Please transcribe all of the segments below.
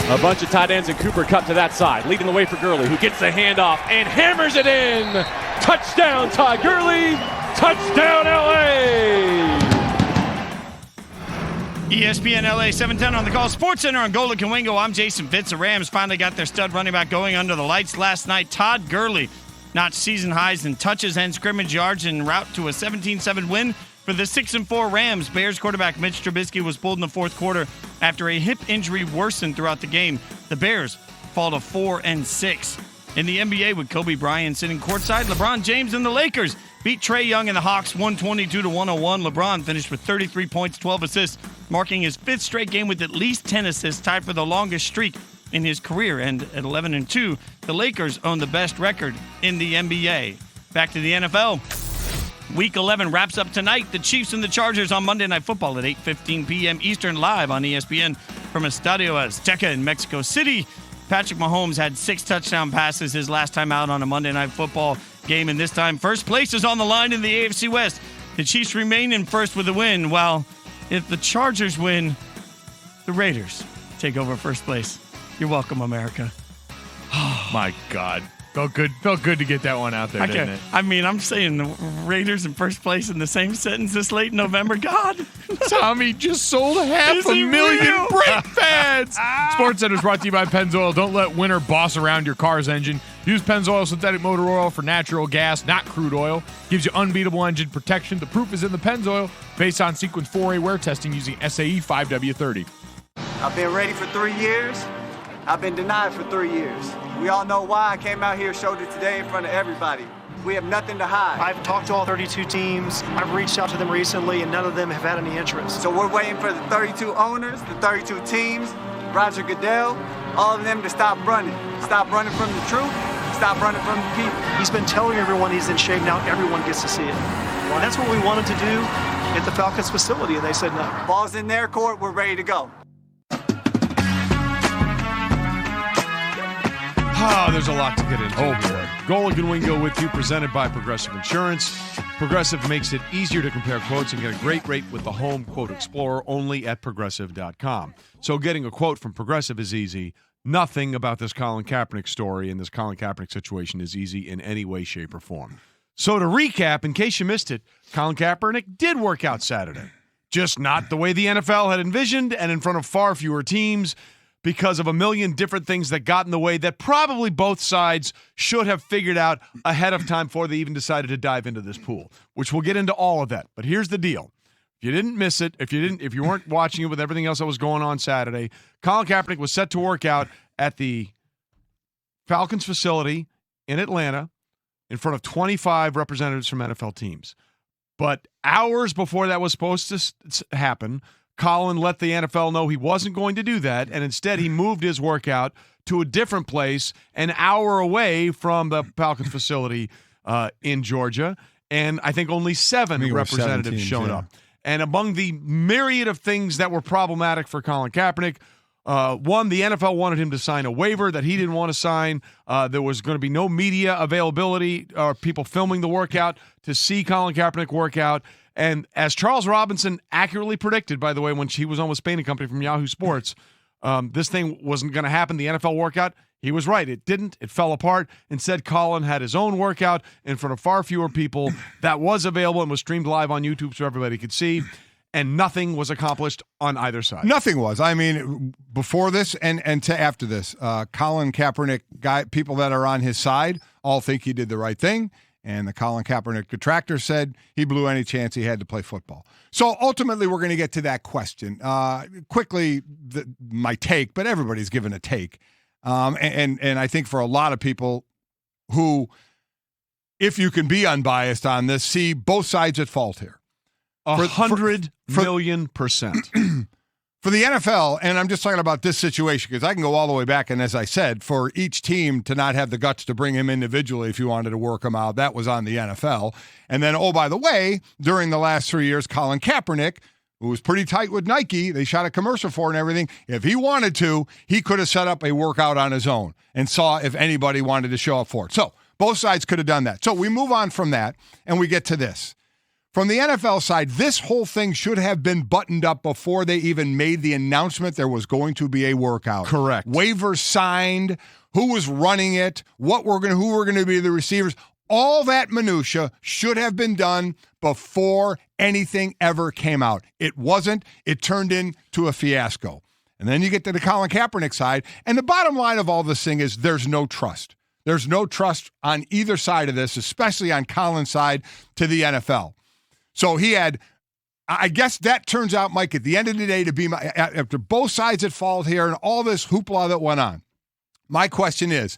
A bunch of tight ends and Cooper Kupp to that side, leading the way for Gurley, who gets the handoff and hammers it in. Touchdown, Todd Gurley. Touchdown, LA. ESPN LA 710 on the Call Sports Center on Golic and Wingo. I'm Jason Fitz. The Rams finally got their stud running back going under the lights last night. Todd Gurley notched season highs in touches and scrimmage yards en route to a 17-7 win for the 6-4 Rams. Bears quarterback Mitch Trubisky was pulled in the fourth quarter after a hip injury worsened throughout the game. The Bears fall to 4-6. In the NBA, with Kobe Bryant sitting courtside, LeBron James and the Lakers beat Trae Young and the Hawks 122-101. LeBron finished with 33 points, 12 assists, marking his fifth straight game with at least 10 assists, tied for the longest streak in his career. And at 11-2, the Lakers own the best record in the NBA. Back to the NFL. Week 11 wraps up tonight. The Chiefs and the Chargers on Monday Night Football at 8:15 p.m. Eastern, live on ESPN from Estadio Azteca in Mexico City. Patrick Mahomes had 6 touchdown passes his last time out on a Monday Night Football game, and this time first place is on the line in the AFC West. The Chiefs remain in first with a win, while if the Chargers win, the Raiders take over first place. You're welcome, America. My God. Felt good to get that one out there, didn't it? I mean, I'm saying the Raiders in first place in the same sentence this late in November. God. Tommy just sold 500,000 brake pads. SportsCenter is brought to you by Pennzoil. Don't let winter boss around your car's engine. Use Pennzoil synthetic motor oil for natural gas, not crude oil. Gives you unbeatable engine protection. The proof is in the Pennzoil, based on Sequence 4A wear testing using SAE 5W30. I've been ready for 3 years. I've been denied for 3 years. We all know why. I came out here, showed it today in front of everybody. We have nothing to hide. I've talked to all 32 teams. I've reached out to them recently, and none of them have had any interest. So we're waiting for the 32 owners, the 32 teams, Roger Goodell, all of them to stop running. Stop running from the truth. Stop running from the people. He's been telling everyone he's in shape. Now everyone gets to see it. Well, that's what we wanted to do at the Falcons facility, and they said no. Ball's in their court. We're ready to go. Oh, there's a lot to get into. Oh, boy. Golic and Wingo with you, presented by Progressive Insurance. Progressive makes it easier to compare quotes and get a great rate with the Home Quote Explorer only at Progressive.com. So getting a quote from Progressive is easy. Nothing about this Colin Kaepernick story and this Colin Kaepernick situation is easy in any way, shape, or form. So to recap, in case you missed it, Colin Kaepernick did work out Saturday. Just not the way the NFL had envisioned and in front of far fewer teams, because of a million different things that got in the way that probably both sides should have figured out ahead of time before they even decided to dive into this pool, which we'll get into all of that. But here's the deal. If you didn't miss it, if you weren't watching it with everything else that was going on Saturday, Colin Kaepernick was set to work out at the Falcons facility in Atlanta in front of 25 representatives from NFL teams. But hours before that was supposed to happen, Colin let the NFL know he wasn't going to do that, and instead he moved his workout to a different place an hour away from the Falcons facility in Georgia, and I think only 7 representatives showed up. And among the myriad of things that were problematic for Colin Kaepernick, one, the NFL wanted him to sign a waiver that he didn't want to sign. There was going to be no media availability or people filming the workout to see Colin Kaepernick work out. And as Charles Robinson accurately predicted, by the way, when he was on with Spain and Company from Yahoo Sports, this thing wasn't going to happen, the NFL workout. He was right. It didn't. It fell apart. Instead, Colin had his own workout in front of far fewer people that was available and was streamed live on YouTube so everybody could see. And nothing was accomplished on either side. Nothing was. I mean, before this and to after this, Colin Kaepernick, people that are on his side all think he did the right thing. And the Colin Kaepernick detractor said he blew any chance he had to play football. So ultimately, we're going to get to that question. Quickly, my take, but everybody's given a take. And I think for a lot of people who, if you can be unbiased on this, see both sides at fault here. 100 million percent. For the NFL, and I'm just talking about this situation because I can go all the way back, and as I said, for each team to not have the guts to bring him individually if you wanted to work him out, that was on the NFL. And then, oh, by the way, during the last 3 years, Colin Kaepernick, who was pretty tight with Nike, they shot a commercial for and everything. If he wanted to, he could have set up a workout on his own and saw if anybody wanted to show up for it. So both sides could have done that. So we move on from that, and we get to this. From the NFL side, this whole thing should have been buttoned up before they even made the announcement there was going to be a workout. Correct. Waivers signed, who was running it, who were going to be the receivers. All that minutia should have been done before anything ever came out. It wasn't. It turned into a fiasco. And then you get to the Colin Kaepernick side, and the bottom line of all this thing is there's no trust. There's no trust on either side of this, especially on Colin's side to the NFL. So he had, I guess that turns out, Mike, at the end of the day, to be after both sides at fault here and all this hoopla that went on. My question is,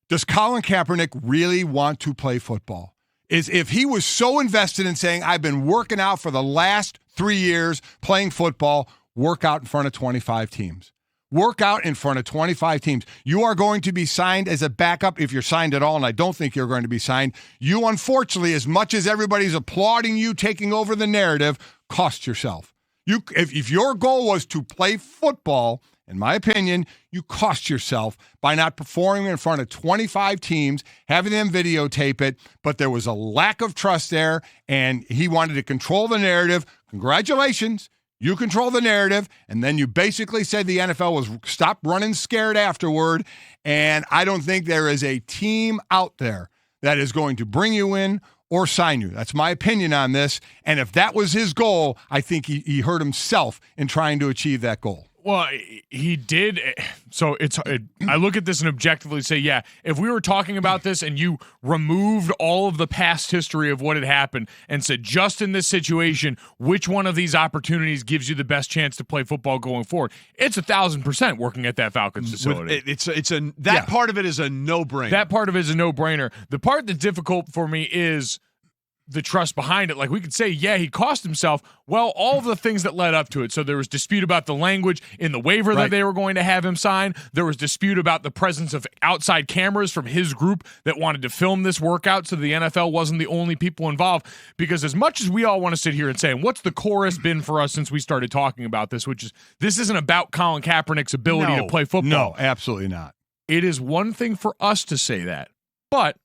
does Colin Kaepernick really want to play football? If he was so invested in saying, I've been working out for the last 3 years playing football, work out in front of 25 teams. Work out in front of 25 teams. You are going to be signed as a backup if you're signed at all, and I don't think you're going to be signed. You, unfortunately, as much as everybody's applauding you taking over the narrative, cost yourself. If your goal was to play football, in my opinion, you cost yourself by not performing in front of 25 teams, having them videotape it, but there was a lack of trust there, and he wanted to control the narrative. Congratulations. You control the narrative, and then you basically said the NFL was stop running scared afterward, and I don't think there is a team out there that is going to bring you in or sign you. That's my opinion on this, and if that was his goal, I think he hurt himself in trying to achieve that goal. Well, he did. So I look at this and objectively say, yeah, if we were talking about this and you removed all of the past history of what had happened and said, just in this situation, which one of these opportunities gives you the best chance to play football going forward? It's 1,000% working at that Falcons facility. Part of it is a no-brainer. That part of it is a no-brainer. The part that's difficult for me is the trust behind it. Like, we could say, yeah, he cost himself. Well, all of the things that led up to it. So there was dispute about the language in the waiver that they were going to have him sign. There was dispute about the presence of outside cameras from his group that wanted to film this workout, so the NFL wasn't the only people involved. Because as much as we all want to sit here and say, and what's the chorus been for us since we started talking about this, which is, this isn't about Colin Kaepernick's ability to play football. No, absolutely not. It is one thing for us to say that, but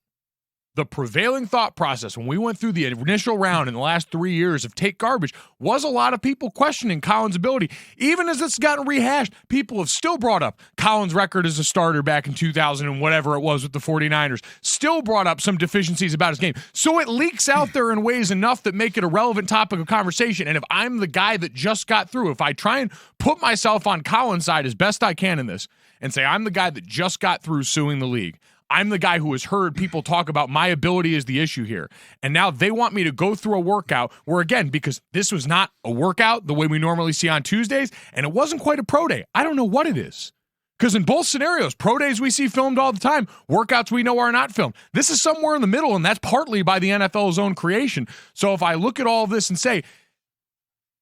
the prevailing thought process when we went through the initial round in the last 3 years of take garbage was a lot of people questioning Colin's ability. Even as it's gotten rehashed, people have still brought up Colin's record as a starter back in 2000 and whatever it was with the 49ers, still brought up some deficiencies about his game. So it leaks out there in ways enough that make it a relevant topic of conversation. And if I'm the guy that just got through, if I try and put myself on Colin's side as best I can in this and say I'm the guy that just got through suing the league, I'm the guy who has heard people talk about my ability is the issue here. And now they want me to go through a workout where, again, because this was not a workout the way we normally see on Tuesdays, and it wasn't quite a pro day. I don't know what it is. Because in both scenarios, pro days we see filmed all the time, workouts we know are not filmed. This is somewhere in the middle, and that's partly by the NFL's own creation. So if I look at all of this and say,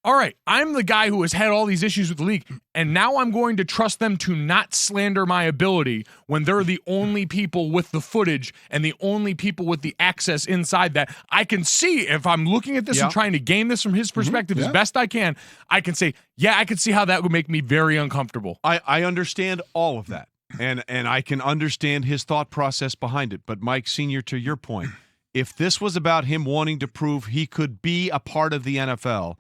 all right, I'm the guy who has had all these issues with the league, and now I'm going to trust them to not slander my ability when they're the only people with the footage and the only people with the access inside that. I can see, if I'm looking at this and trying to game this from his perspective as best I can say, yeah, I can see how that would make me very uncomfortable. I understand all of that, and I can understand his thought process behind it. But Mike Sr., to your point, if this was about him wanting to prove he could be a part of the NFL,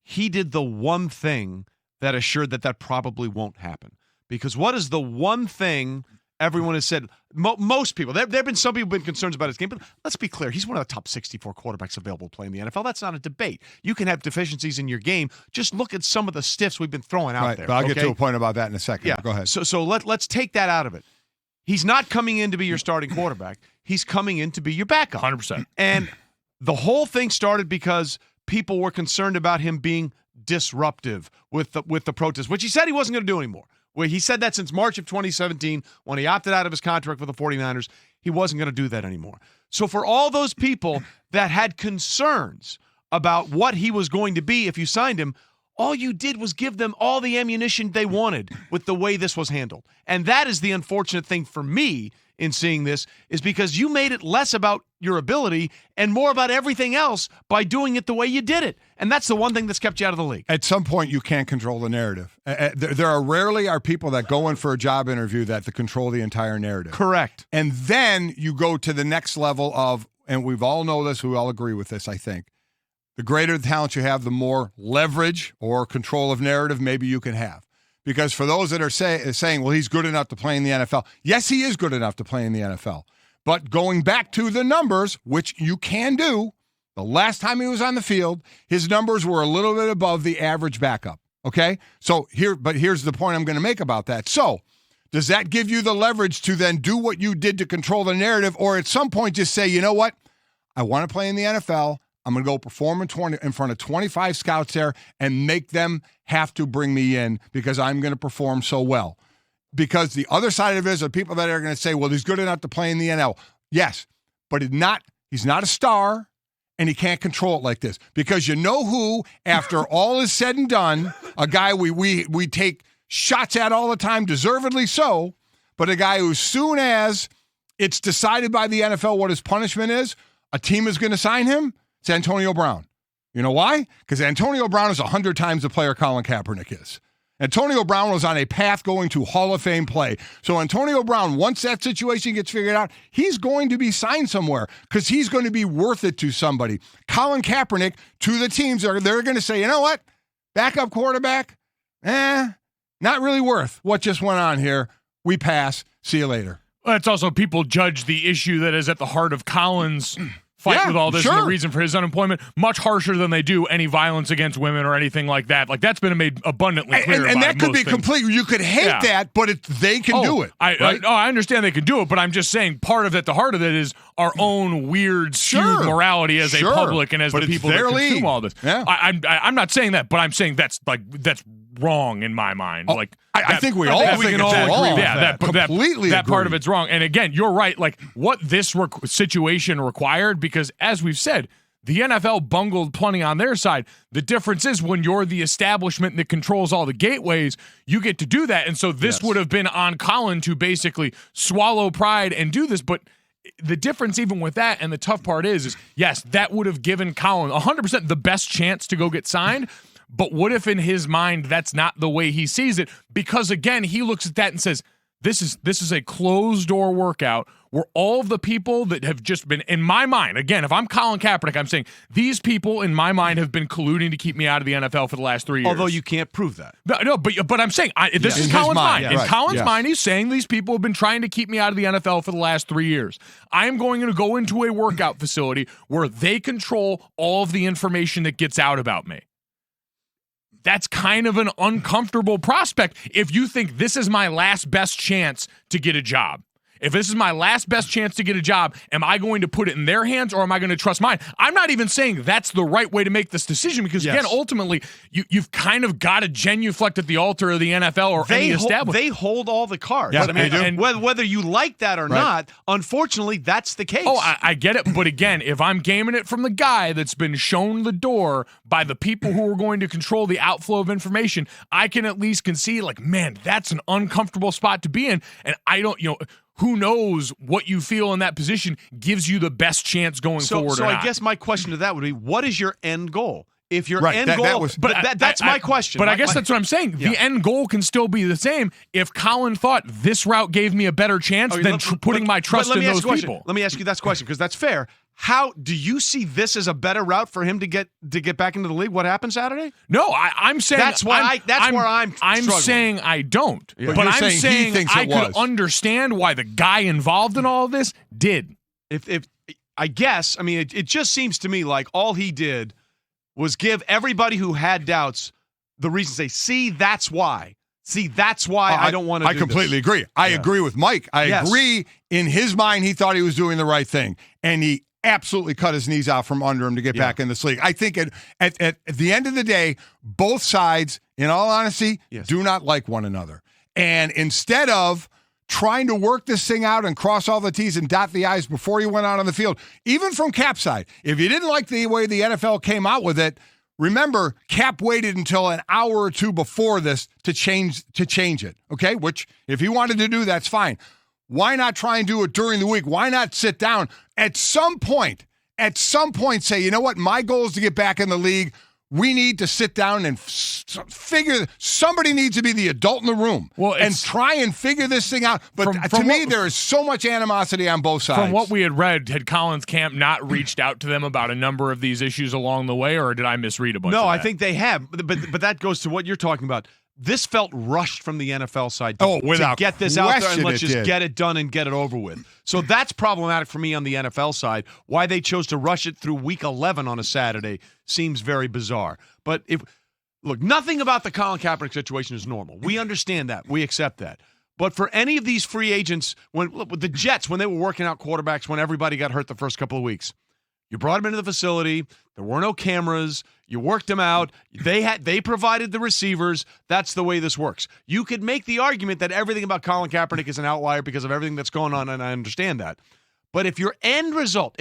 he did the one thing that assured that probably won't happen. Because what is the one thing everyone has said? Most people, there have been some people who have been concerned about his game, but let's be clear, he's one of the top 64 quarterbacks available to play in the NFL. That's not a debate. You can have deficiencies in your game. Just look at some of the stiffs we've been throwing out there. But I'll get to a point about that in a second. Yeah. Go ahead. So let's take that out of it. He's not coming in to be your starting quarterback. He's coming in to be your backup. 100%. And the whole thing started because people were concerned about him being disruptive with the protest, which he said he wasn't going to do anymore. Well, he said that since March of 2017 when he opted out of his contract with the 49ers. He wasn't going to do that anymore. So for all those people that had concerns about what he was going to be if you signed him, all you did was give them all the ammunition they wanted with the way this was handled. And that is the unfortunate thing for me in seeing this, is because you made it less about your ability and more about everything else by doing it the way you did it. And that's the one thing that's kept you out of the league. At some point, you can't control the narrative. There are rarely people that go in for a job interview that control the entire narrative. Correct. And then you go to the next level of, and we've all know this, we all agree with this, I think, the greater the talent you have, the more leverage or control of narrative maybe you can have. Because for those that are saying, well, he's good enough to play in the NFL. Yes, he is good enough to play in the NFL. But going back to the numbers, which you can do, the last time he was on the field, his numbers were a little bit above the average backup. Okay? So here's the point I'm going to make about that. So does that give you the leverage to then do what you did to control the narrative, or at some point just say, you know what? I want to play in the NFL. I'm going to go perform in front of 25 scouts there and make them have to bring me in because I'm going to perform so well. Because the other side of it is are people that are going to say, well, he's good enough to play in the NL. Yes, but he's not a star, and he can't control it like this. Because you know who, after all is said and done, a guy we take shots at all the time, deservedly so, but a guy who, as soon as it's decided by the NFL what his punishment is, a team is going to sign him, it's Antonio Brown. You know why? Because Antonio Brown is 100 times the player Colin Kaepernick is. Antonio Brown was on a path going to Hall of Fame play. So Antonio Brown, once that situation gets figured out, he's going to be signed somewhere because he's going to be worth it to somebody. Colin Kaepernick, to the teams, they're going to say, you know what? Backup quarterback? Not really worth what just went on here. We pass. See you later. Well, it's also people judge the issue that is at the heart of Colin's fight with all this and the reason for his unemployment much harsher than they do any violence against women or anything like that. Like, that's been made abundantly clear. And that could be complete. You could hate that, but they can do it. I understand they can do it, but I'm just saying part of it, the heart of it is our own weird skewed morality as a public and as the people that consume all this. Yeah. I'm not saying that, but I'm saying that's wrong in my mind. I think we all think it's wrong. Yeah, completely that part of it's wrong. And again, you're right. Like, what this situation required, because as we've said, the NFL bungled plenty on their side. The difference is when you're the establishment that controls all the gateways, you get to do that. And so this would have been on Colin to basically swallow pride and do this. But the difference even with that, and the tough part is yes, that would have given Colin 100% the best chance to go get signed. But what if in his mind that's not the way he sees it? Because again, he looks at that and says, this is a closed door workout where all of the people that have just been, in my mind, again, if I'm Colin Kaepernick, I'm saying these people in my mind have been colluding to keep me out of the NFL for the last 3 years. Although you can't prove that. No, but I'm saying, this is Colin's mind. In Colin's mind, he's saying these people have been trying to keep me out of the NFL for the last 3 years. I am going to go into a workout facility where they control all of the information that gets out about me. That's kind of an uncomfortable prospect if you think this is my last best chance to get a job. If this is my last best chance to get a job, am I going to put it in their hands or am I going to trust mine? I'm not even saying that's the right way to make this decision because, again, ultimately, you've kind of got to genuflect at the altar of the NFL or any establishment. They hold all the cards. Yeah, I mean, and whether you like that or not, unfortunately, that's the case. Oh, I get it. But again, if I'm gaming it from the guy that's been shown the door by the people who are going to control the outflow of information, I can at least concede, like, man, that's an uncomfortable spot to be in. And I don't, who knows what you feel in that position gives you the best chance going forward. So I guess my question to that would be, what is your end goal? If your end goal, that's my question. But I guess that's what I'm saying. The end goal can still be the same. If Colin thought this route gave me a better chance than putting my trust in those people. Let me ask you that question because that's fair. How do you see this as a better route for him to get back into the league? What happened Saturday? No, I'm saying that's where I'm saying I don't. Yeah. But I'm saying I could understand why the guy involved in all of this did. If I guess, I mean, it just seems to me like all he did was give everybody who had doubts the reason to say, see, that's why. See, that's why I don't want to do I completely agree. I agree with Mike. I agree. In his mind, he thought he was doing the right thing. And he absolutely cut his knees out from under him to get back in this league. I think at the end of the day, both sides, in all honesty, do not like one another. And instead of trying to work this thing out and cross all the T's and dot the I's before you went out on the field, even from Cap's side, if you didn't like the way the NFL came out with it, remember, Cap waited until an hour or two before this to change it, okay? Which, if he wanted to do, that's fine. Why not try and do it during the week? Why not sit down at some point, say, you know what? My goal is to get back in the league. we need to sit down and figure. Somebody needs to be the adult in the room and try and figure this thing out. But to me, there is so much animosity on both sides. From what we had read, had Colin's camp not reached out to them about a number of these issues along the way, or did I misread a bunch of that? No, I think they have. But that goes to what you're talking about. This felt rushed from the NFL side to get this out there and let's just get it done and get it over with. So that's problematic for me on the NFL side. Why they chose to rush it through Week 11 on a Saturday seems very bizarre. But look, nothing about the Colin Kaepernick situation is normal. We understand that. We accept that. But for any of these free agents, with the Jets, when they were working out quarterbacks, when everybody got hurt the first couple of weeks, you brought them into the facility. There were no cameras. You worked them out. They provided the receivers. That's the way this works. You could make the argument that everything about Colin Kaepernick is an outlier because of everything that's going on, and I understand that. But if the end result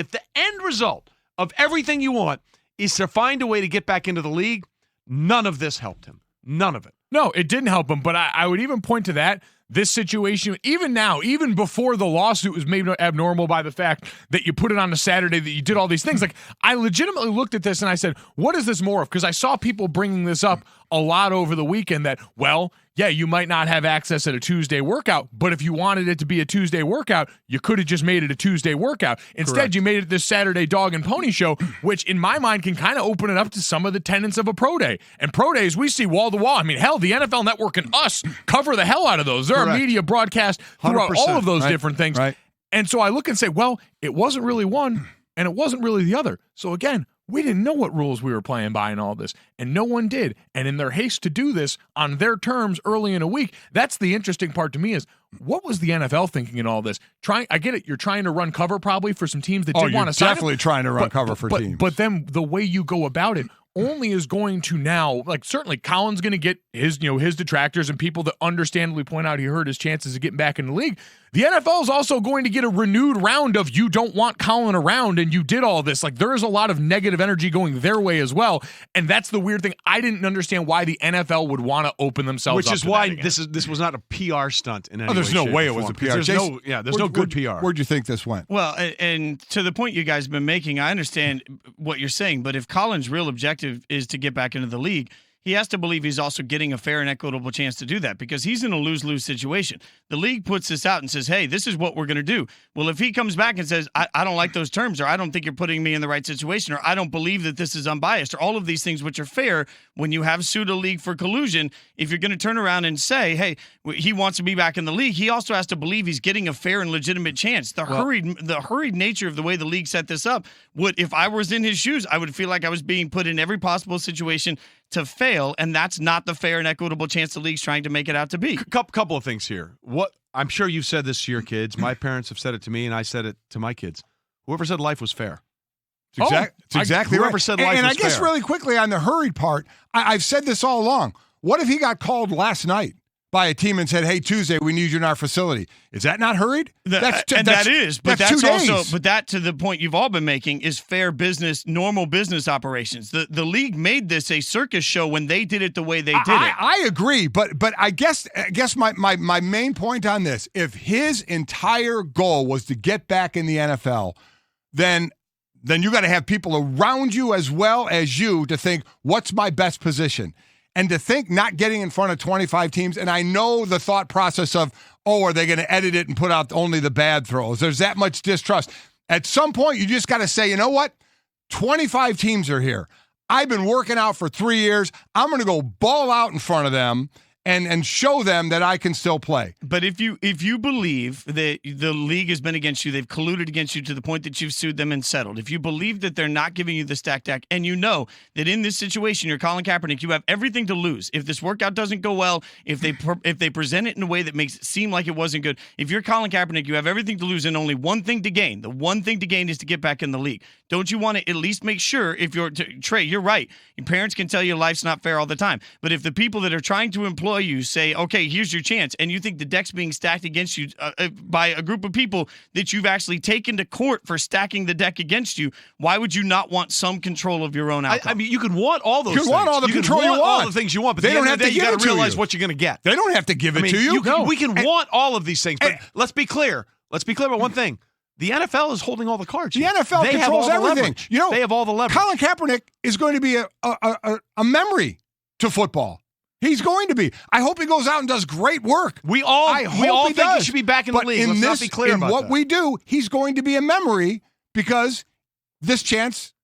of everything you want is to find a way to get back into the league, none of this helped him. None of it. No, it didn't help him, but I would even point to that. This situation, even now, even before the lawsuit was made abnormal by the fact that you put it on a Saturday, that you did all these things, like, I legitimately looked at this and I said, what is this more of? Because I saw people bringing this up a lot over the weekend that, well, yeah, you might not have access at a Tuesday workout, but if you wanted it to be a Tuesday workout, you could have just made it a Tuesday workout. Instead, Correct. You made it this Saturday dog and pony show, which in my mind can kind of open it up to some of the tenets of a pro day. And pro days, we see wall to wall. I mean, hell, the NFL Network and us cover the hell out of those. There are media broadcasts throughout all of those different things. Right. And so I look and say, well, it wasn't really one and it wasn't really the other. So again, we didn't know what rules we were playing by in all this, and no one did. And in their haste to do this on their terms early in a week, that's the interesting part to me is, what was the NFL thinking in all this? I get it, you're trying to run cover probably for some teams that did want to sign him. Definitely trying to run cover for teams. But then the way you go about it only is going to now, like, certainly Colin's going to get his detractors and people that understandably point out he hurt his chances of getting back in the league. The NFL is also going to get a renewed round of you don't want Colin around and you did all this. Like, there is a lot of negative energy going their way as well. And that's the weird thing. I didn't understand why the NFL would want to open themselves up. Which is why this was not a PR stunt in any way. There's no way it was a PR. There's no good PR. Where'd you think this went? Well, and to the point you guys have been making, I understand what you're saying, but if Colin's real objective is to get back into the league, he has to believe he's also getting a fair and equitable chance to do that because he's in a lose-lose situation. The league puts this out and says, hey, this is what we're going to do. Well, if he comes back and says, I don't like those terms, or I don't think you're putting me in the right situation, or I don't believe that this is unbiased, or all of these things which are fair when you have sued a league for collusion, if you're going to turn around and say, hey, he wants to be back in the league, he also has to believe he's getting a fair and legitimate chance. The hurried nature of the way the league set this up would, if I was in his shoes, I would feel like I was being put in every possible situation to fail, and that's not the fair and equitable chance the league's trying to make it out to be. Couple of things here. What I'm sure you've said this to your kids. My parents have said it to me, and I said it to my kids. Whoever said life was fair. It's exactly whoever right. said life was and I fair. guess really quickly on the hurried part, I've said this all along. What if he got called last night by a team and said, hey, Tuesday, we need you in our facility? Is that not hurried? That is, but that's also, but that, to the point you've all been making, is fair business, normal business operations. The league made this a circus show when they did it the way they did it. I agree, but I guess my main point on this, if his entire goal was to get back in the NFL, then you got to have people around you as well as you to think, what's my best position? And to think not getting in front of 25 teams, and I know the thought process of, are they going to edit it and put out only the bad throws? There's that much distrust. At some point, you just got to say, you know what? 25 teams are here. I've been working out for 3 years. I'm going to go ball out in front of them and show them that I can still play. But if you believe that the league has been against you, they've colluded against you to the point that you've sued them and settled, if you believe that they're not giving you the stacked deck, and you know that in this situation, you're Colin Kaepernick, you have everything to lose. If this workout doesn't go well, if they present it in a way that makes it seem like it wasn't good, if you're Colin Kaepernick, you have everything to lose and only one thing to gain. The one thing to gain is to get back in the league. Don't you want to at least make sure, if you're Trey, you're right. Your parents can tell you life's not fair all the time, but if the people that are trying to employ you say, okay, here's your chance, and you think the deck's being stacked against you by a group of people that you've actually taken to court for stacking the deck against you, why would you not want some control of your own outcome? I mean, you can want all those things. You can want all the control you want. All the things you want, but they don't have to give it to you. You got to realize what you're going to get. They don't have to give it to you. We can want all of these things, but let's be clear. Let's be clear about one thing. The NFL is holding all the cards. The here. NFL They have controls all the everything. leverage. You know, they have all the leverage. Colin Kaepernick is going to be a memory to football. He's going to be. I hope he goes out and does great work. We all think he should be back in the league. Let's not be clear about what that. we do, he's going to be a memory because this chance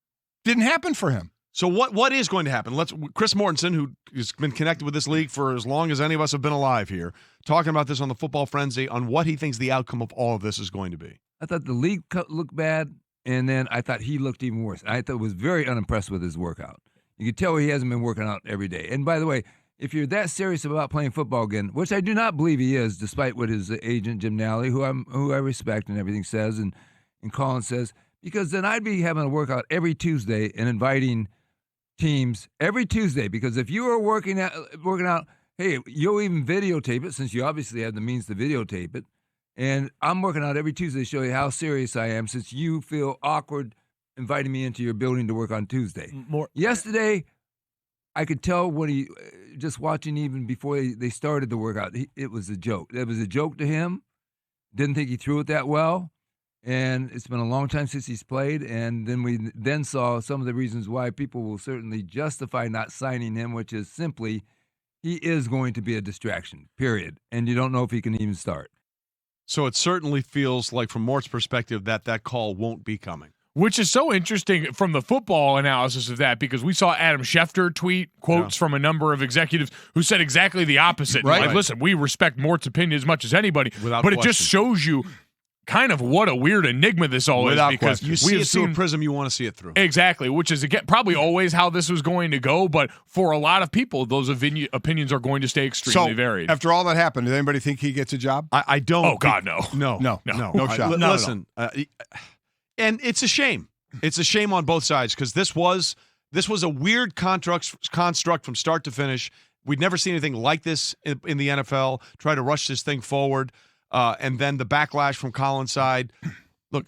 didn't happen for him. So what is going to happen? Chris Mortensen, who has been connected with this league for as long as any of us have been alive here, talking about this on the Football Frenzy on what he thinks the outcome of all of this is going to be. I thought the league looked bad, and then I thought he looked even worse. I was very unimpressed with his workout. You could tell he hasn't been working out every day. And by the way, if you're that serious about playing football again, which I do not believe he is, despite what his agent Jim Nally, who I respect and everything says, and Colin says, because then I'd be having a workout every Tuesday and inviting teams every Tuesday. Because if you are working out, hey, you'll even videotape it since you obviously have the means to videotape it. And I'm working out every Tuesday to show you how serious I am, since you feel awkward inviting me into your building to work on Tuesday. Yesterday, I could tell when he, just watching even before they started the workout, it was a joke. It was a joke to him. Didn't think he threw it that well. And it's been a long time since he's played. And then we then saw some of the reasons why people will certainly justify not signing him, which is simply he is going to be a distraction, period. And you don't know if he can even start. So it certainly feels like, from Mort's perspective, that call won't be coming. Which is so interesting from the football analysis of that, because we saw Adam Schefter tweet quotes from a number of executives who said exactly the opposite. Right. Like, listen, we respect Mort's opinion as much as anybody, Without but question. it just shows you kind of what a weird enigma this all Without is, because question. You see it through a prism you want to see it through. Exactly, which is, again, probably always how this was going to go, but for a lot of people, those opinions are going to stay extremely varied. After all that happened, did anybody think he gets a job? I don't. Oh, God, no. No shot. Listen, and it's a shame. It's a shame on both sides, because this was a weird construct from start to finish. We'd never seen anything like this in the NFL. Try to rush this thing forward, and then the backlash from Colin's side. Look,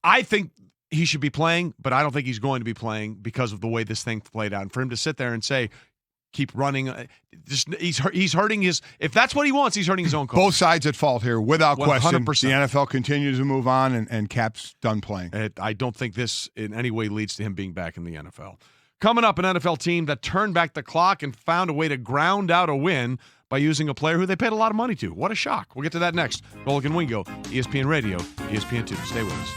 I think he should be playing, but I don't think he's going to be playing because of the way this thing played out. And for him to sit there and say, keep running, he's hurting his. If that's what he wants, he's hurting his own cause. Both sides at fault here, without 100%. question. The NFL continues to move on, and Cap's done playing. I don't think this in any way leads to him being back in the NFL. Coming up, an NFL team that turned back the clock and found a way to ground out a win by using a player who they paid a lot of money to. What a shock. We'll get to that next. Golic and Wingo, ESPN Radio, ESPN2. Stay with us.